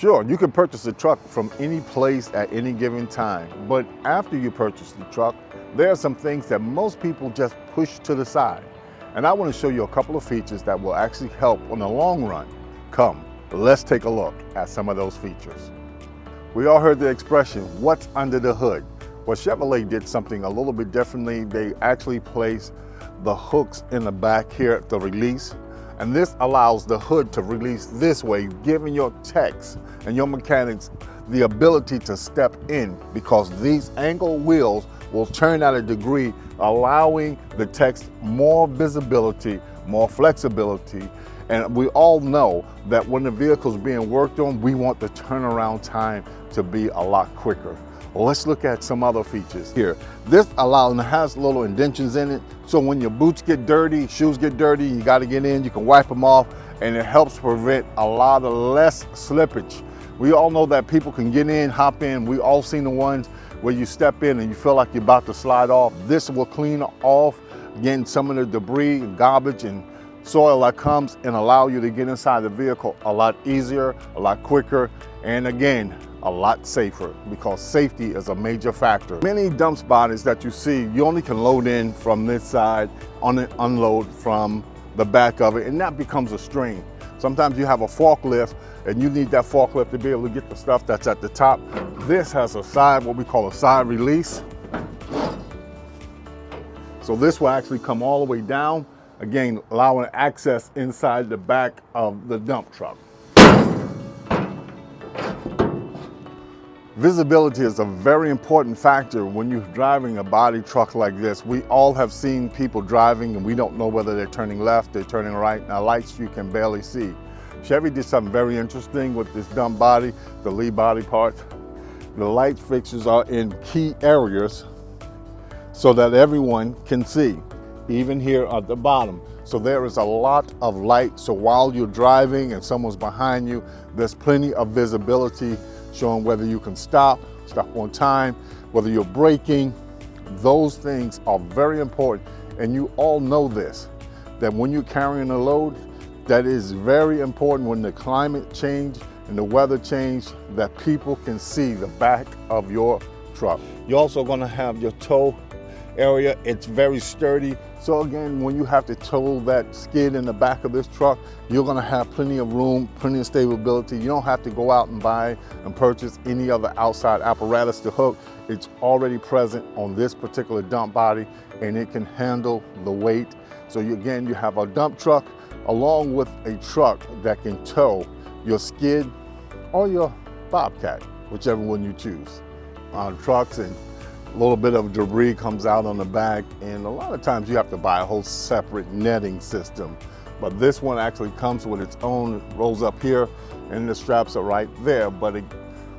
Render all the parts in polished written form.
Sure, you can purchase a truck from any place at any given time, but after you purchase the truck, there are some things that most people just push to the side. And I want to show you a couple of features that will actually help on the long run. Come, let's take a look at some of those features. We all heard the expression, what's under the hood? Well, Chevrolet did something a little bit differently. They actually placed the hooks in the back here at the release. And this allows the hood to release this way, giving your techs and your mechanics the ability to step in, because these angle wheels will turn at a degree, allowing the techs more visibility, more flexibility. And we all know that when the vehicle is being worked on, we want the turnaround time to be a lot quicker. Well, let's look at some other features here. This allows, and it has little indentions in it, so when your boots get dirty, shoes get dirty, you got to get in, you can wipe them off, and it helps prevent a lot of less slippage. We all know that people can get in, hop in. We all seen the ones where you step in and you feel like you're about to slide off. This will clean off, getting some of the debris and garbage and soil that comes, and allow you to get inside the vehicle a lot easier, a lot quicker, and again, a lot safer, because safety is a major factor. Many dump bodies that you see, you only can load in from this side, unload from the back of it, and that becomes a strain. Sometimes you have a forklift and you need that forklift to be able to get the stuff that's at the top. This has a side, what we call a side release. So this will actually come all the way down, again, allowing access inside the back of the dump truck. Visibility is a very important factor when you're driving a body truck like this. We all have seen people driving and we don't know whether they're turning left, they're turning right. Now, lights you can barely see. Chevy did something very interesting with this dump body, the lead body parts. The light fixtures are in key areas so that everyone can see, even here at the bottom. So there is a lot of light. So while you're driving and someone's behind you, there's plenty of visibility, showing whether you can stop on time, whether you're braking. Those things are very important. And you all know this, that when you're carrying a load, that is very important when the climate change and the weather change, that people can see the back of your truck. You're also gonna have your tow area. It's very sturdy. So again, when you have to tow that skid in the back of this truck, you're gonna have plenty of room, plenty of stability. You don't have to go out and buy and purchase any other outside apparatus to hook. It's already present on this particular dump body, and it can handle the weight. So again, you have a dump truck along with a truck that can tow your skid or your Bobcat, whichever one you choose. On trucks, and a little bit of debris comes out on the back, and a lot of times you have to buy a whole separate netting system. But this one actually comes with its own, rolls up here, and the straps are right there. But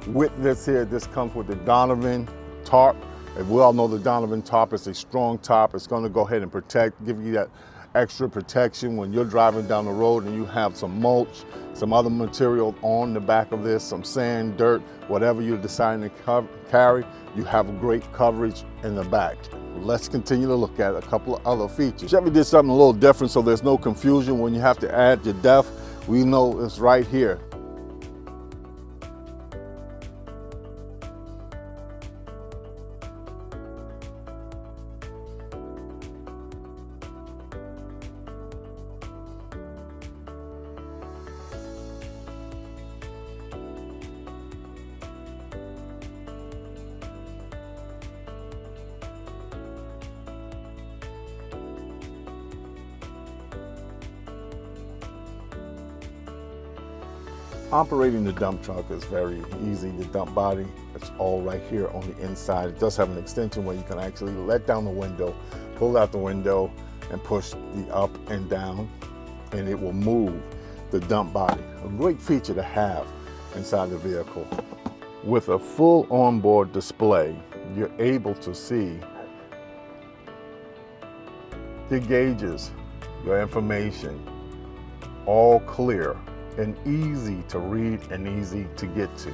with this here, this comes with the Donovan tarp. And we all know the Donovan tarp is a strong tarp. It's gonna go ahead and protect, give you that extra protection when you're driving down the road and you have some mulch, some other material on the back of this, some sand, dirt, whatever you're deciding to carry, you have great coverage in the back. Let's continue to look at a couple of other features. Chevy did something a little different so there's no confusion when you have to add your depth. We know it's right here. Operating the dump truck is very easy. The dump body, it's all right here on the inside. It does have an extension where you can actually let down the window, pull out the window, and push the up and down, and it will move the dump body. A great feature to have inside the vehicle. With a full onboard display, you're able to see the gauges, your information, all clear and easy to read and easy to get to.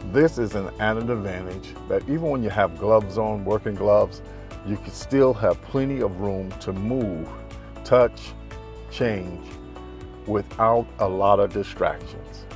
This is an added advantage that even when you have gloves on, working gloves, you can still have plenty of room to move, touch, change without a lot of distractions.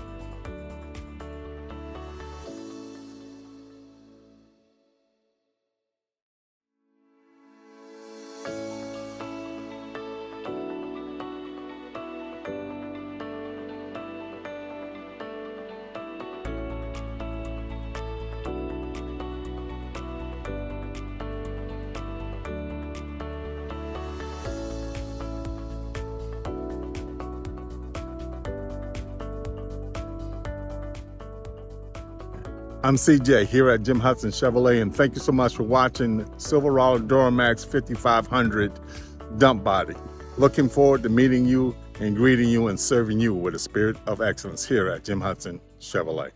I'm CJ here at Jim Hudson Chevrolet, and thank you so much for watching Silverado Duramax 5500 dump body. Looking forward to meeting you and greeting you and serving you with a spirit of excellence here at Jim Hudson Chevrolet.